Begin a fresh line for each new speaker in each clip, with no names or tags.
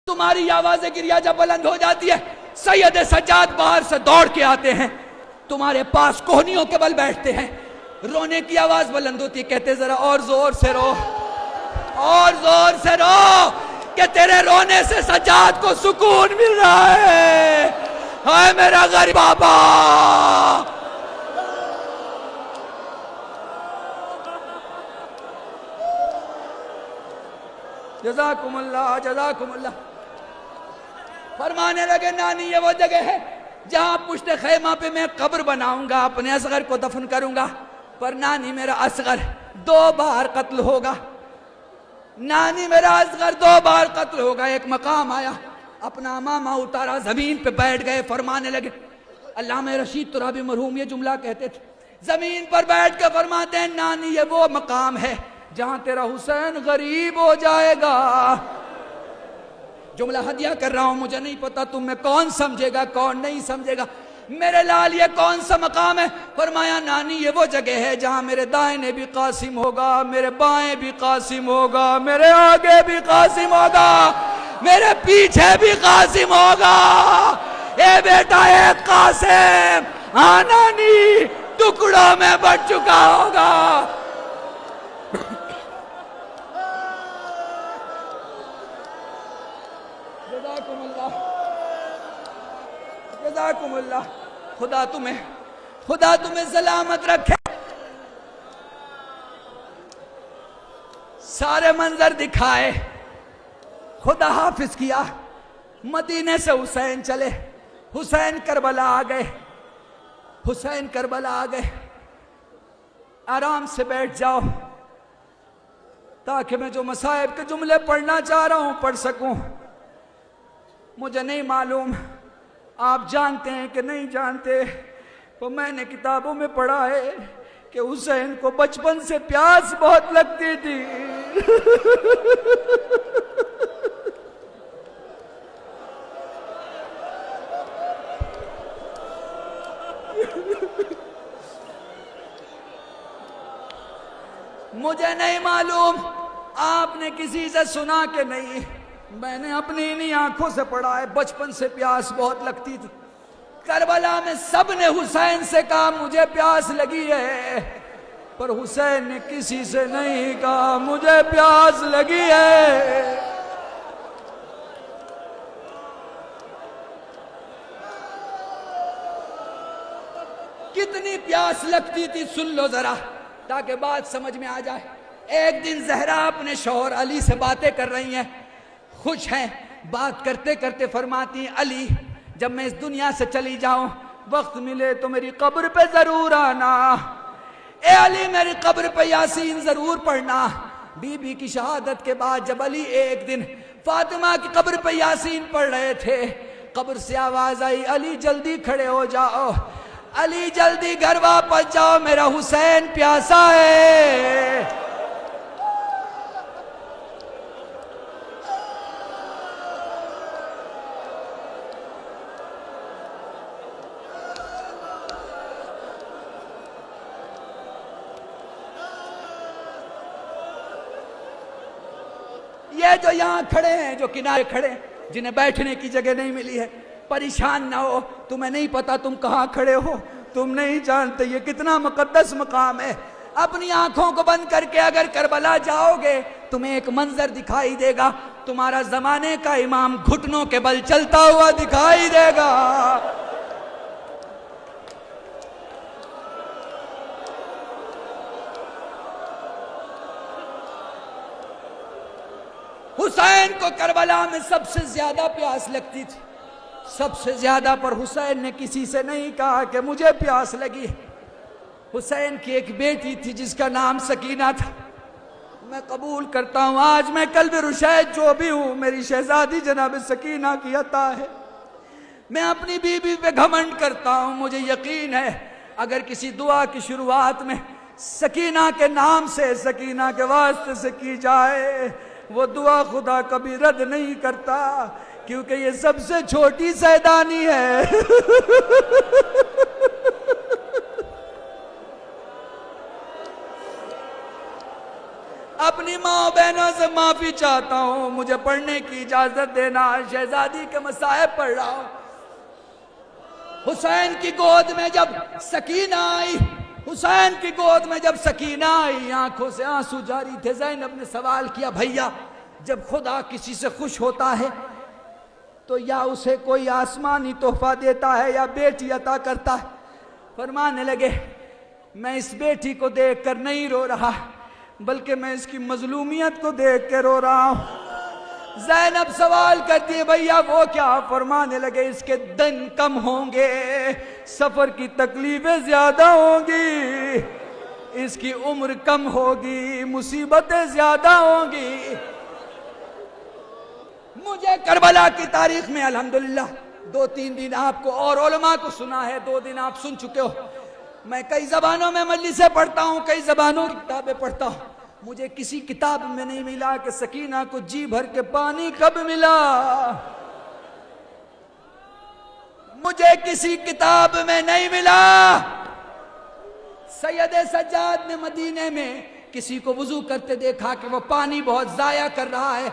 تمہاری آواز گریہ جب بلند ہو جاتی ہے، سید سجاد باہر سے دوڑ کے آتے ہیں، تمہارے پاس کوہنیوں کے بل بیٹھتے ہیں، رونے کی آواز بلند ہوتی ہے، کہتے ذرا اور زور سے رو، اور زور سے رو، کہ تیرے رونے سے سجاد کو سکون مل رہا ہے، ہائے میرا غریب بابا۔ جزاکم اللہ، جزاکم اللہ۔ فرمانے لگے نانی یہ وہ جگہ ہے جہاں پشت خیمہ پہ میں قبر بناؤں گا، اپنے اصغر کو دفن کروں گا، پر نانی میرا اصغر 2 بار قتل ہوگا، نانی میرا اصغر 2 بار قتل ہوگا۔ ایک مقام آیا، اپنا امامہ اتارا، زمین پہ بیٹھ گئے، فرمانے لگے، علامہ رشید ترابی مرحوم یہ جملہ کہتے تھے، زمین پر بیٹھ کے فرماتے ہیں نانی یہ وہ مقام ہے جہاں تیرا حسین غریب ہو جائے گا۔ جملہ ہدیہ کر رہا ہوں، مجھے نہیں پتا تم میں کون سمجھے گا کون نہیں سمجھے گا، میرے لال یہ کون سا مقام ہے؟ فرمایا نانی یہ وہ جگہ ہے جہاں میرے دائیں بھی قاسم ہوگا، میرے بائیں بھی قاسم ہوگا، میرے آگے بھی قاسم ہوگا، میرے پیچھے بھی قاسم ہوگا۔ اے بیٹا اے قاسم، ہاں نانی ٹکڑوں میں بٹ چکا ہوگا۔ جزاکم اللہ، جزاکم اللہ۔ خدا تمہیں سلامت رکھے۔ سارے منظر دکھائے، خدا حافظ کیا، مدینے سے حسین چلے، حسین کربلا آ گئے، حسین کربلا آ گئے۔ آرام سے بیٹھ جاؤ تاکہ میں جو مصائب کے جملے پڑھنا چاہ رہا ہوں پڑھ سکوں۔ مجھے نہیں معلوم آپ جانتے ہیں کہ نہیں جانتے، تو میں نے کتابوں میں پڑھا ہے کہ حسین کو بچپن سے پیاس بہت لگتی تھی۔ مجھے نہیں معلوم آپ نے کسی سے سنا کہ نہیں، میں نے اپنی انہی آنکھوں سے پڑھا ہے، بچپن سے پیاس بہت لگتی تھی۔ کربلا میں سب نے حسین سے کہا مجھے پیاس لگی ہے، پر حسین نے کسی سے نہیں کہا مجھے پیاس لگی ہے۔ کتنی پیاس لگتی تھی سن لو ذرا تاکہ بات سمجھ میں آ جائے۔ ایک دن زہرا اپنے شوہر علی سے باتیں کر رہی ہیں، خوش ہیں، بات کرتے کرتے فرماتی ہیں علی جب میں اس دنیا سے چلی جاؤں وقت ملے تو میری قبر پہ ضرور آنا، اے علی میری قبر پہ یاسین ضرور پڑھنا۔ بی بی کی شہادت کے بعد جب علی ایک دن فاطمہ کی قبر پہ یاسین پڑھ رہے تھے، قبر سے آواز آئی علی جلدی کھڑے ہو جاؤ، علی جلدی گھر واپس جاؤ، میرا حسین پیاسا ہے۔ یہ جو یہاں کھڑے ہیں، جو کنارے کھڑے ہیں، جنہیں بیٹھنے کی جگہ نہیں ملی ہے، پریشان نہ ہو، تمہیں نہیں پتا تم کہاں کھڑے ہو، تم نہیں جانتے یہ کتنا مقدس مقام ہے۔ اپنی آنکھوں کو بند کر کے اگر کربلا جاؤ گے تمہیں ایک منظر دکھائی دے گا، تمہارا زمانے کا امام گھٹنوں کے بل چلتا ہوا دکھائی دے گا۔ حسین کو کربلا میں سب سے زیادہ پیاس لگتی تھی، سب سے زیادہ، پر حسین نے کسی سے نہیں کہا کہ مجھے پیاس لگی۔ حسین کی ایک بیٹی تھی جس کا نام سکینہ تھا۔ میں قبول کرتا ہوں آج میں قلب رشید جو بھی ہوں میری شہزادی جناب سکینہ کی عطا ہے۔ میں اپنی بیوی پہ گھمنڈ کرتا ہوں، مجھے یقین ہے اگر کسی دعا کی شروعات میں سکینہ کے نام سے، سکینہ کے واسطے سے کی جائے وہ دعا خدا کبھی رد نہیں کرتا، کیونکہ یہ سب سے چھوٹی سیدانی ہے۔ اپنی اپنی ماں بہنوں سے معافی چاہتا ہوں، مجھے پڑھنے کی اجازت دینا، شہزادی کے مصائب پڑھ رہا ہوں۔ حسین کی گود میں جب سکینہ آئی، حسین کی گود میں جب سکینہ آئی، آنکھوں سے آنسو جاری تھے۔ زینب نے سوال کیا، بھیا جب خدا کسی سے خوش ہوتا ہے تو یا اسے کوئی آسمانی تحفہ دیتا ہے یا بیٹی عطا کرتا ہے؟ فرمانے لگے میں اس بیٹی کو دیکھ کر نہیں رو رہا، بلکہ میں اس کی مظلومیت کو دیکھ کے رو رہا ہوں۔ زینب سوال کرتی ہے، بھیا وہ کیا؟ فرمانے لگے اس کے دن کم ہوں گے، سفر کی تکلیفیں زیادہ ہوں گی، اس کی عمر کم ہوگی، مصیبتیں زیادہ ہوں گی۔ مجھے کربلا کی تاریخ میں الحمدللہ 2-3 دن آپ کو اور علماء کو سنا ہے، 2 دن آپ سن چکے ہو۔ میں کئی زبانوں میں مجلسیں پڑھتا ہوں، کئی زبانوں کی کتابیں پڑھتا ہوں، مجھے کسی کتاب میں نہیں ملا کہ سکینہ کو جی بھر کے پانی کب ملا۔ مجھے کسی کتاب میں نہیں ملا۔ سید سجاد نے مدینے میں کسی کو وضو کرتے دیکھا کہ وہ پانی بہت ضائع کر رہا ہے،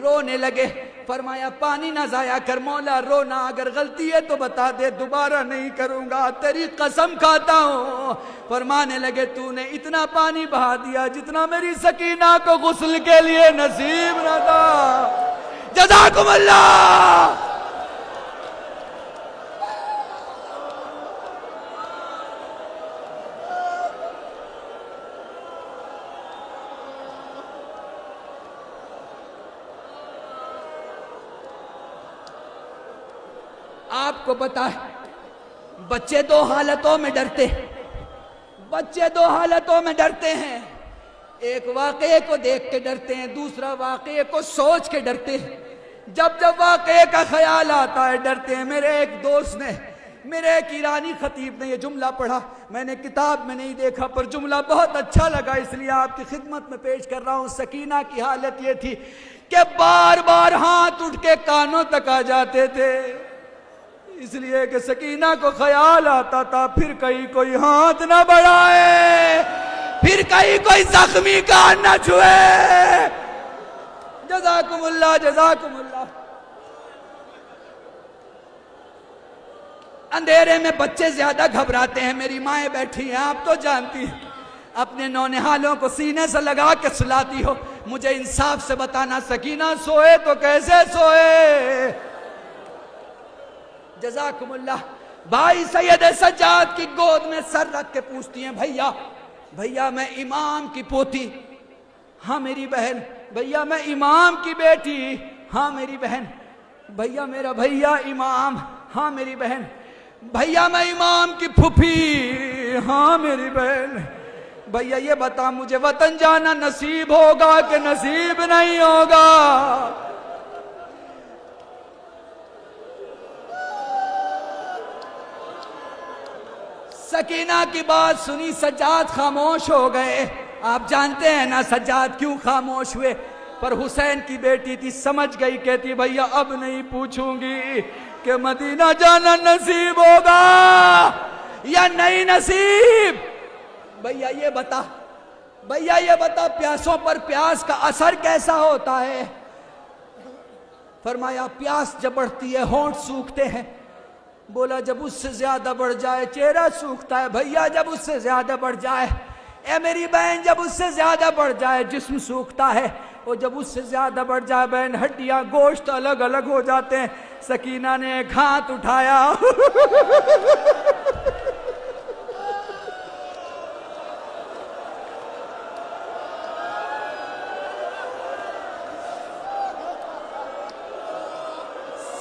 رونے لگے۔ فرمایا پانی نہ ضائع کر مولا، رونا، اگر غلطی ہے تو بتا دے، دوبارہ نہیں کروں گا، تیری قسم کھاتا ہوں۔ فرمانے لگے تو نے اتنا پانی بہا دیا جتنا میری سکینہ کو غسل کے لیے نصیب نہ تھا۔ جزاکم اللہ۔ آپ کو پتا ہے بچے 2 حالتوں میں ڈرتے ہیں، بچے 2 حالتوں میں ڈرتے ہیں، ایک واقعے کو دیکھ کے ڈرتے ہیں، دوسرا واقعے کو سوچ کے ڈرتے ہیں۔ جب جب واقعے کا خیال آتا ہے ڈرتے ہیں۔ میرے ایک دوست نے، میرے ایک ایرانی خطیب نے یہ جملہ پڑھا، میں نے کتاب میں نہیں دیکھا پر جملہ بہت اچھا لگا، اس لیے آپ کی خدمت میں پیش کر رہا ہوں۔ سکینہ کی حالت یہ تھی کہ بار بار ہاتھ اٹھ کے کانوں تک آ جاتے تھے، اس لیے کہ سکینہ کو خیال آتا تھا پھر کہیں کوئی ہاتھ نہ بڑھائے، پھر کہیں کوئی زخمی کان نہ چھوئے۔ جزاکم اللہ، جزاکم اللہ۔ اندھیرے میں بچے زیادہ گھبراتے ہیں، میری مائیں بیٹھی ہیں، آپ تو جانتی ہیں، اپنے نونہالوں کو سینے سے لگا کے سلاتی ہو۔ مجھے انصاف سے بتانا سکینہ سوئے تو کیسے سوئے؟ جزاکم اللہ۔ بھائی سید سجاد کی گود میں سر رکھ کے پوچھتی ہیں، بھیا میں امام کی پوتی، ہاں میری بہن، بھیا میں امام کی بیٹی، ہاں میری بہن، بھیا میرا بھیا امام، ہاں میری بہن، بھیا میں امام کی پھوپھی، ہاں میری بہن، بھیا یہ بتا مجھے وطن جانا نصیب ہوگا کہ نصیب نہیں ہوگا؟ سکینہ کی بات سنی سجاد خاموش ہو گئے۔ آپ جانتے ہیں نا سجاد کیوں خاموش ہوئے؟ پر حسین کی بیٹی تھی، سمجھ گئی، کہتی بھیا اب نہیں پوچھوں گی کہ مدینہ جانا نصیب ہوگا یا نہیں نصیب۔ بھیا یہ بتا پیاسوں پر پیاس کا اثر کیسا ہوتا ہے؟ فرمایا پیاس جب بڑھتی ہے ہونٹ سوکھتے ہیں۔ بولا جب اس سے زیادہ بڑھ جائے چہرہ سوکھتا ہے۔ بھیا جب اس سے زیادہ بڑھ جائے، اے میری بہن جب اس سے زیادہ بڑھ جائے جسم سوکھتا ہے، اور جب اس سے زیادہ بڑھ جائے بہن ہڈیاں گوشت الگ الگ ہو جاتے ہیں۔ سکینہ نے ایک ہاتھ اٹھایا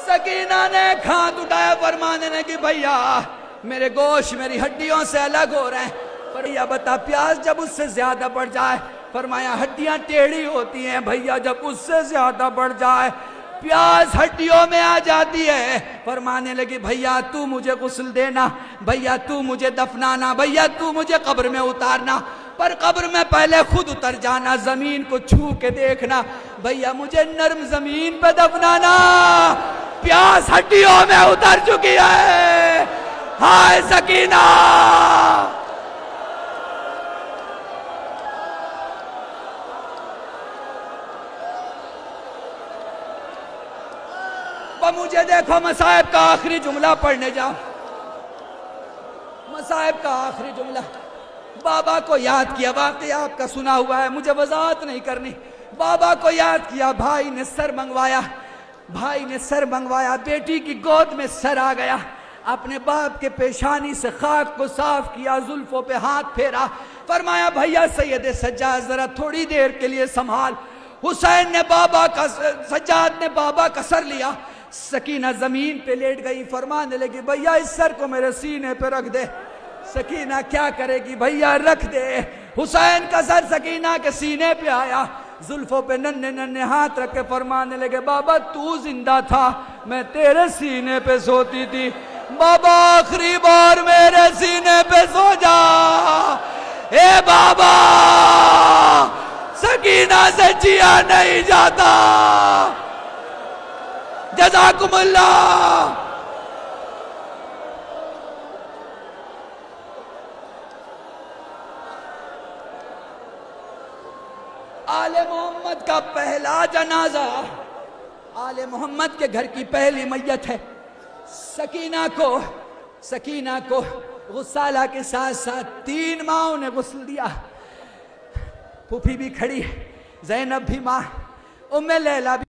سکینہ نے ایک ہاتھ اٹھایا، فرمانے لگی بھیا میرے گوشت میری ہڈیوں سے الگ ہو رہے ہیں۔ بھیا بتا پیاس جب اس سے زیادہ بڑھ جائے، فرمایا ہڈیاں ٹیڑھی ہوتی ہیں۔ بھیا جب اس سے زیادہ بڑھ جائے پیاس ہڈیوں میں آ جاتی ہے۔ فرمانے لگی بھیا تو مجھے غسل دینا، بھیا تو مجھے دفنانا، بھیا تو مجھے قبر میں اتارنا، پر قبر میں پہلے خود اتر جانا، زمین کو چھو کے دیکھنا، بھیا مجھے نرم زمین پہ دفنانا، پیاس ہڈیوں میں اتر چکی ہے۔ ہائے سکینہ، اب مجھے دیکھو مصائب کا آخری جملہ پڑھنے جاؤ، مصائب کا آخری جملہ. بابا کو یاد کیا، واقعہ آپ کا سنا ہوا ہے، مجھے وضاحت نہیں کرنی. بابا کو یاد کیا، بھائی نے سر منگوایا، بھائی نے سر منگوایا، بیٹی کی گود میں سر آ گیا، اپنے باپ کے پیشانی سے خاک کو صاف کیا، زلفوں پہ ہاتھ پھیرا، فرمایا بھیا سید سجاد ذرا تھوڑی دیر کے لیے سنبھال. حسین نے سجاد نے بابا کا سر لیا، سکینہ زمین پہ لیٹ گئی، فرمانے لگی بھیا اس سر کو میرے سینے پہ رکھ دے. سکینہ کیا کرے گی؟ بھیا رکھ دے. حسین کا سر سکینہ کے سینے پہ آیا، زلفوں پہ ننھے ننھے ہاتھ رکھ کے فرمانے لگے بابا تو زندہ تھا، میں تیرے سینے پہ سوتی تھی، بابا آخری بار میرے سینے پہ سو جا. اے بابا سکینہ سے جیا نہیں جاتا. جزاکم اللہ. آل محمد کا پہلا جنازہ، آل محمد کے گھر کی پہلی میت ہے. سکینہ کو غسالہ کے ساتھ ساتھ 3 ماؤں نے غسل دیا. پھوپھی بھی کھڑی، زینب بھی ماں، ام لیلہ بھی